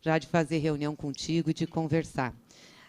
já de fazer reunião contigo e de conversar.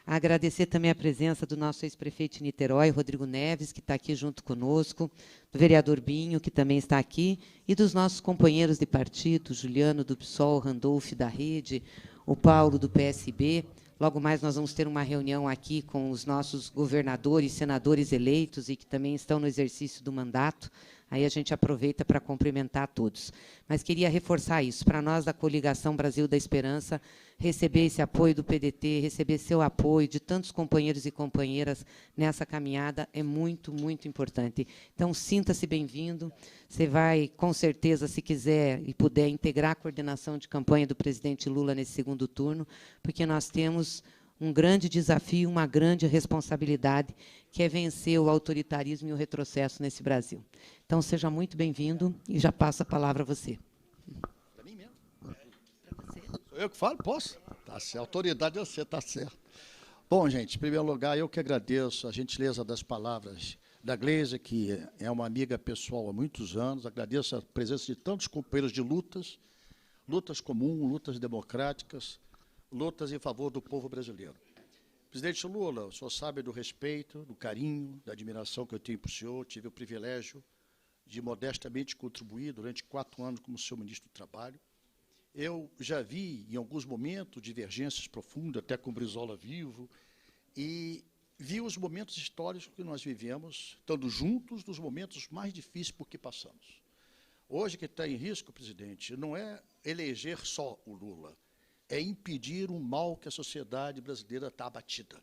Agradecer também a presença do nosso ex-prefeito de Niterói, Rodrigo Neves, que está aqui junto conosco, do vereador Binho, que também está aqui, e dos nossos companheiros de partido, Juliano do PSOL, Randolph da Rede, o Paulo do PSB. Logo mais nós vamos ter uma reunião aqui com os nossos governadores, senadores eleitos e que também estão no exercício do mandato. Aí a gente aproveita para cumprimentar todos. Mas queria reforçar isso. Para nós, da Coligação Brasil da Esperança, receber esse apoio do PDT, receber seu apoio, de tantos companheiros e companheiras nessa caminhada, é muito, muito importante. Então, sinta-se bem-vindo. Você vai, com certeza, se quiser e puder, integrar a coordenação de campanha do presidente Lula nesse segundo turno, porque nós temos um grande desafio, uma grande responsabilidade, que é vencer o autoritarismo e o retrocesso nesse Brasil. Então, seja muito bem-vindo e já passo a palavra a você. Para mim mesmo? Para você. Sou eu que falo? Posso? Tá certo. Autoridade é você, está certo. Bom, gente, em primeiro lugar, eu que agradeço a gentileza das palavras da Gleise, que é uma amiga pessoal há muitos anos. Agradeço a presença de tantos companheiros de lutas, lutas comuns, lutas democráticas, lutas em favor do povo brasileiro. Presidente Lula, o senhor sabe do respeito, do carinho, da admiração que eu tenho por senhor. Tive o privilégio de modestamente contribuir durante 4 anos como seu ministro do Trabalho. Eu já vi, em alguns momentos, divergências profundas, até com o Brizola vivo, e vi os momentos históricos que nós vivemos, estando juntos nos momentos mais difíceis por que passamos. Hoje, o que está em risco, presidente, não é eleger só o Lula, é impedir o mal que a sociedade brasileira está abatida.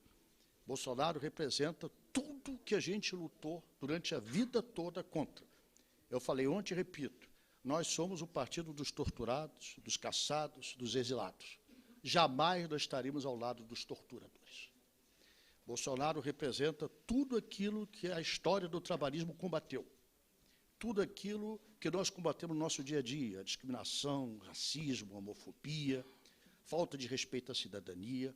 Bolsonaro representa tudo que a gente lutou durante a vida toda contra. Eu falei ontem e repito, nós somos o partido dos torturados, dos caçados, dos exilados. Jamais nós estaremos ao lado dos torturadores. Bolsonaro representa tudo aquilo que a história do trabalhismo combateu. Tudo aquilo que nós combatemos no nosso dia a dia, a discriminação, racismo, homofobia, falta de respeito à cidadania.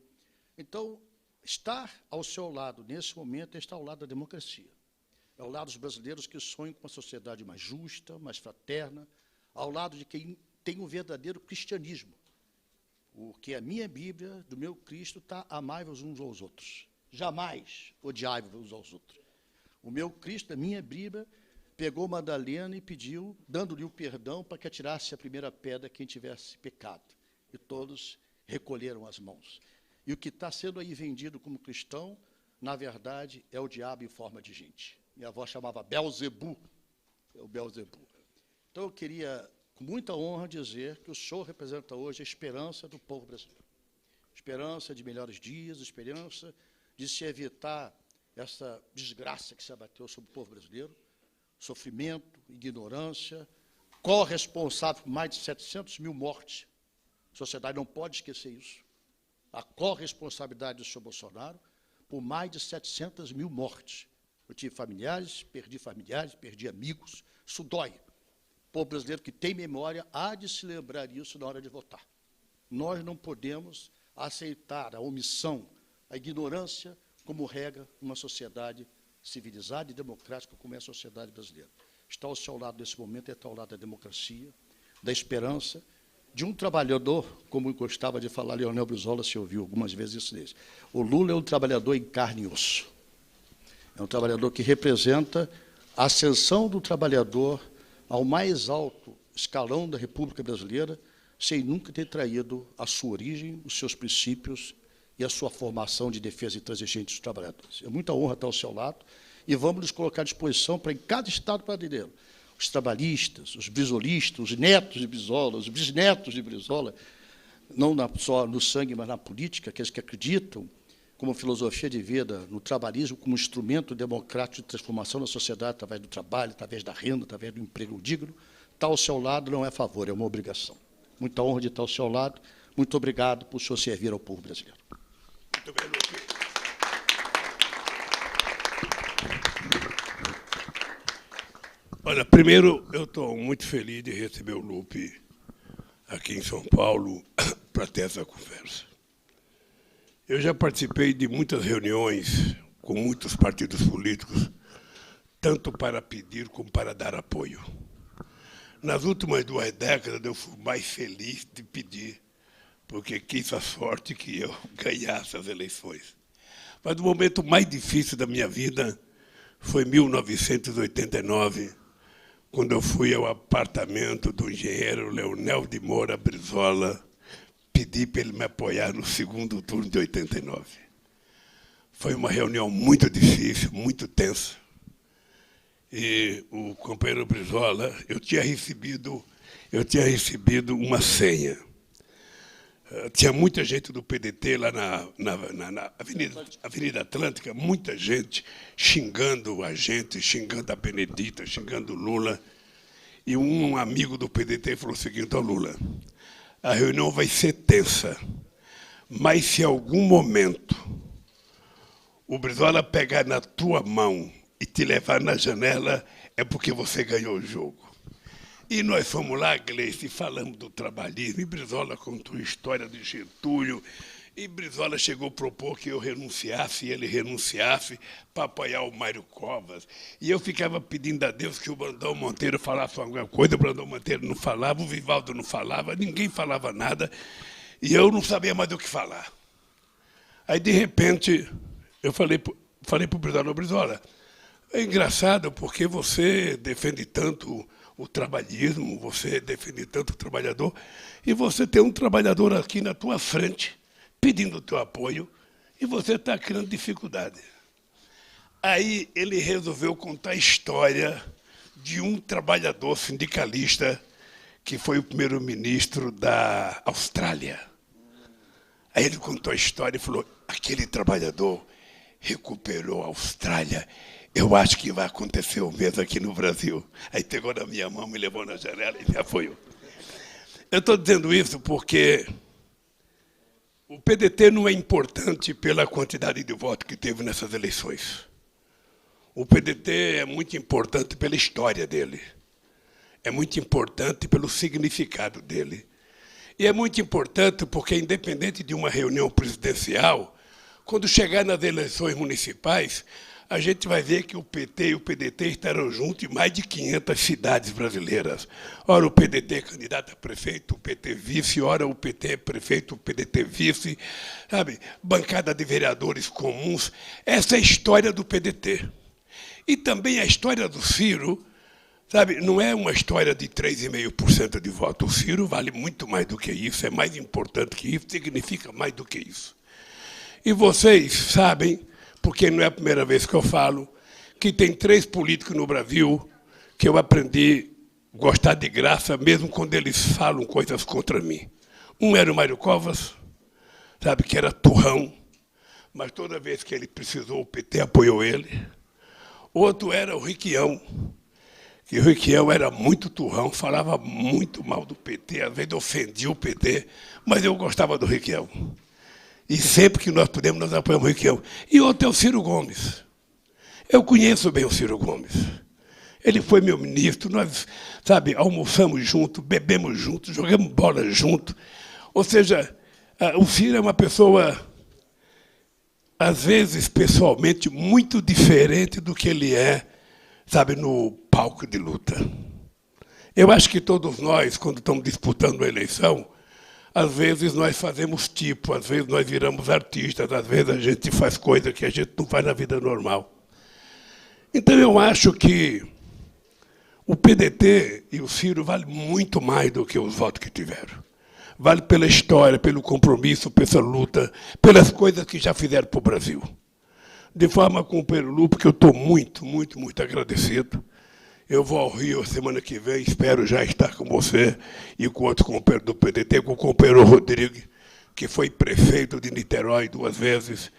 Então, estar ao seu lado, nesse momento, é estar ao lado da democracia. É ao lado dos brasileiros que sonham com uma sociedade mais justa, mais fraterna, ao lado de quem tem um verdadeiro cristianismo. Porque a minha Bíblia, do meu Cristo, está amai-vos uns aos outros. Jamais odiai-vos uns aos outros. O meu Cristo, a minha Bíblia, pegou Madalena e pediu, dando-lhe o perdão, para que atirasse a primeira pedra quem tivesse pecado. E todos recolheram as mãos. E o que está sendo aí vendido como cristão, na verdade, é o diabo em forma de gente. Minha avó chamava Belzebu, é o Belzebu. Então, eu queria, com muita honra, dizer que o senhor representa hoje a esperança do povo brasileiro. Esperança de melhores dias, esperança de se evitar essa desgraça que se abateu sobre o povo brasileiro, sofrimento, ignorância, corresponsável por mais de 700 mil mortes. A sociedade não pode esquecer isso. A corresponsabilidade do senhor Bolsonaro por mais de 700 mil mortes. Eu tive familiares, perdi amigos. Isso dói. O povo brasileiro que tem memória há de se lembrar disso na hora de votar. Nós não podemos aceitar a omissão, a ignorância como regra numa sociedade civilizada e democrática como é a sociedade brasileira. Está ao seu lado nesse momento, está ao lado da democracia, da esperança, de um trabalhador, como gostava de falar Leonel Brizola, se ouviu algumas vezes isso dele. O Lula é um trabalhador em carne e osso. É um trabalhador que representa a ascensão do trabalhador ao mais alto escalão da República Brasileira, sem nunca ter traído a sua origem, os seus princípios e a sua formação de defesa intransigente dos trabalhadores. É muita honra estar ao seu lado e vamos nos colocar à disposição para, em cada estado brasileiro, os trabalhistas, os brizolistas, os netos de Brizola, os bisnetos de Brizola, não só no sangue, mas na política, aqueles que acreditam, como filosofia de vida, no trabalhismo como instrumento democrático de transformação da sociedade, através do trabalho, através da renda, através do emprego digno, estar ao seu lado não é favor, é uma obrigação. Muita honra de estar ao seu lado. Muito obrigado por o senhor servir ao povo brasileiro. Muito bem, Lupe. Olha, primeiro, eu estou muito feliz de receber o Lupe aqui em São Paulo para ter essa conversa. Eu já participei de muitas reuniões com muitos partidos políticos, tanto para pedir como para dar apoio. Nas últimas 2 décadas, eu fui mais feliz de pedir porque quis a sorte que eu ganhasse as eleições. Mas o momento mais difícil da minha vida foi em 1989, quando eu fui ao apartamento do engenheiro Leonel de Moura Brizola, pedi para ele me apoiar no segundo turno de 89. Foi uma reunião muito difícil, muito tensa. E o companheiro Brizola, eu tinha recebido uma senha. Tinha muita gente do PDT lá na Avenida Atlântica, muita gente xingando a gente, xingando a Benedita, xingando o Lula. E um amigo do PDT falou o seguinte: ó, Lula, a reunião vai ser tensa, mas se em algum momento o Brizola pegar na tua mão e te levar na janela, é porque você ganhou o jogo. E nós fomos lá, Gleice, e falamos do trabalhismo, e Brizola contou a história de Getúlio, e Brizola chegou a propor que eu renunciasse, e ele renunciasse para apoiar o Mário Covas. E eu ficava pedindo a Deus que o Brandão Monteiro falasse alguma coisa, o Brandão Monteiro não falava, o Vivaldo não falava, ninguém falava nada, e eu não sabia mais do que falar. Aí, de repente, eu falei para o Brizola: Brizola, é engraçado porque você defende tanto o trabalhismo, você defende tanto o trabalhador, e você tem um trabalhador aqui na tua frente, pedindo o teu apoio, e você está criando dificuldade. Aí ele resolveu contar a história de um trabalhador sindicalista que foi o primeiro-ministro da Austrália. Aí ele contou a história e falou: aquele trabalhador recuperou a Austrália, eu acho que vai acontecer o mesmo aqui no Brasil. Aí pegou na minha mão, me levou na janela e me apoiou. Eu estou dizendo isso porque o PDT não é importante pela quantidade de votos que teve nessas eleições. O PDT é muito importante pela história dele. É muito importante pelo significado dele. E é muito importante porque, independente de uma reunião presidencial, quando chegar nas eleições municipais, a gente vai ver que o PT e o PDT estarão juntos em mais de 500 cidades brasileiras. Ora o PDT candidato a prefeito, o PT vice, ora o PT prefeito, o PDT vice, sabe? Bancada de vereadores comuns. Essa é a história do PDT. E também a história do Ciro, sabe? Não é uma história de 3,5% de voto. O Ciro vale muito mais do que isso, é mais importante que isso, significa mais do que isso. E vocês sabem, porque não é a primeira vez que eu falo, que tem 3 políticos no Brasil que eu aprendi a gostar de graça, mesmo quando eles falam coisas contra mim. Um era o Mário Covas, sabe, que era turrão, mas toda vez que ele precisou, o PT apoiou ele. Outro era o Requião, que o Requião era muito turrão, falava muito mal do PT, às vezes ofendia o PT, mas eu gostava do Requião. E sempre que nós podemos, nós apoiamos o Requião. E outro é o Ciro Gomes. Eu conheço bem o Ciro Gomes. Ele foi meu ministro, nós, sabe, almoçamos juntos, bebemos juntos, jogamos bola juntos. Ou seja, o Ciro é uma pessoa, às vezes, pessoalmente, muito diferente do que ele é, sabe, no palco de luta. Eu acho que todos nós, quando estamos disputando a eleição, às vezes nós fazemos tipo, às vezes nós viramos artistas, às vezes a gente faz coisa que a gente não faz na vida normal. Então eu acho que o PDT e o Ciro valem muito mais do que os votos que tiveram. Vale pela história, pelo compromisso, pela luta, pelas coisas que já fizeram para o Brasil. De forma, companheiro Lu, porque eu estou muito, muito, muito agradecido. Eu vou ao Rio semana que vem, espero já estar com você e com outros companheiros do PDT, com o companheiro Rodrigo, que foi prefeito de Niterói 2 vezes,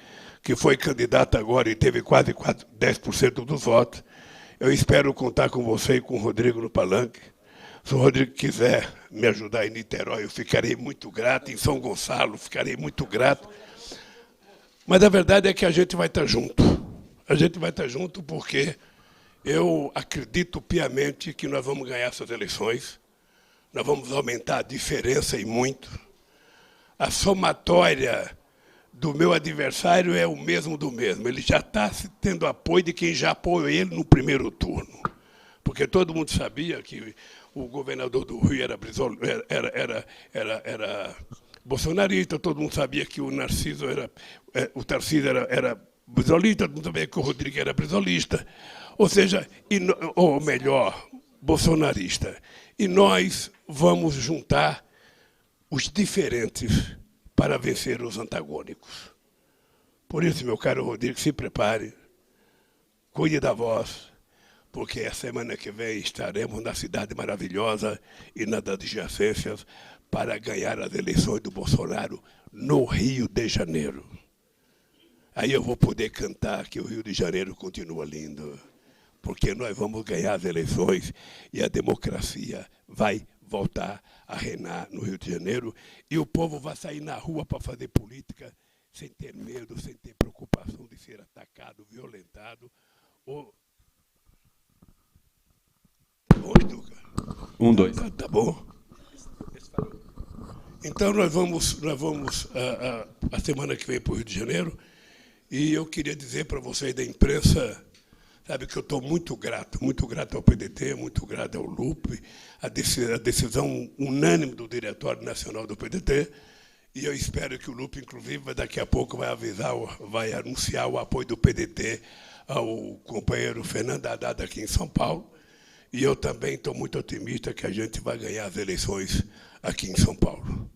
que foi candidato agora e teve quase 10% dos votos. Eu espero contar com você e com o Rodrigo no palanque. Se o Rodrigo quiser me ajudar em Niterói, eu ficarei muito grato. Em São Gonçalo, ficarei muito grato. Mas a verdade é que a gente vai estar junto. A gente vai estar junto porque eu acredito piamente que nós vamos ganhar essas eleições, nós vamos aumentar a diferença e muito. A somatória do meu adversário é o mesmo do mesmo. Ele já está tendo apoio de quem já apoiou ele no primeiro turno. Porque todo mundo sabia que o governador do Rio era bolsonarista, todo mundo sabia que o Narciso era, o Tarcísio era brisolista, todo mundo sabia que o Rodrigo era brisolista, ou seja, ou melhor, bolsonarista. E nós vamos juntar os diferentes para vencer os antagônicos. Por isso, meu caro Rodrigo, se prepare, cuide da voz, porque a semana que vem estaremos na cidade maravilhosa e nas adjacências para ganhar as eleições do Bolsonaro no Rio de Janeiro. Aí eu vou poder cantar que o Rio de Janeiro continua lindo, porque nós vamos ganhar as eleições e a democracia vai voltar a reinar no Rio de Janeiro e o povo vai sair na rua para fazer política sem ter medo, sem ter preocupação de ser atacado, violentado. Ou... Tá bom, Educa? 1, 2. Tá bom. Então, nós vamos a semana que vem para o Rio de Janeiro e eu queria dizer para vocês da imprensa, sabe, que eu estou muito grato ao PDT, muito grato ao Lupe, a decisão unânime do Diretório Nacional do PDT, e eu espero que o Lupe, inclusive, daqui a pouco vai anunciar o apoio do PDT ao companheiro Fernando Haddad aqui em São Paulo, e eu também estou muito otimista que a gente vai ganhar as eleições aqui em São Paulo.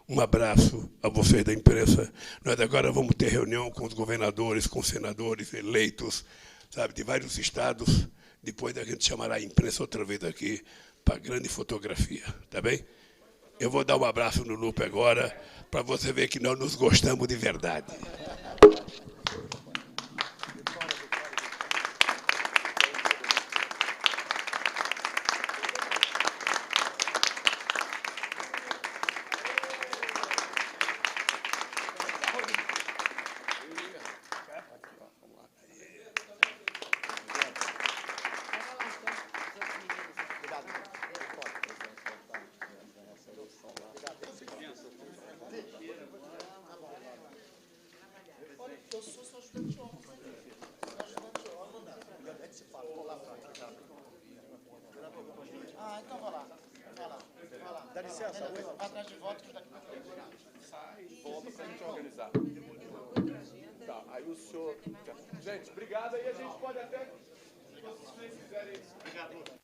Um abraço a vocês da imprensa. Nós agora vamos ter reunião com os governadores, com os senadores eleitos, sabe, de vários estados. Depois a gente chamará a imprensa outra vez aqui para grande fotografia, tá bem? Eu vou dar um abraço no Lupe agora, para você ver que nós nos gostamos de verdade. Ah, então vai lá. Dá licença, vai atrás de voto que daqui a pouco Sai e volta para a gente organizar. Tá, aí o senhor... Gente, obrigado, aí a gente pode até... Se vocês quiserem... Obrigado.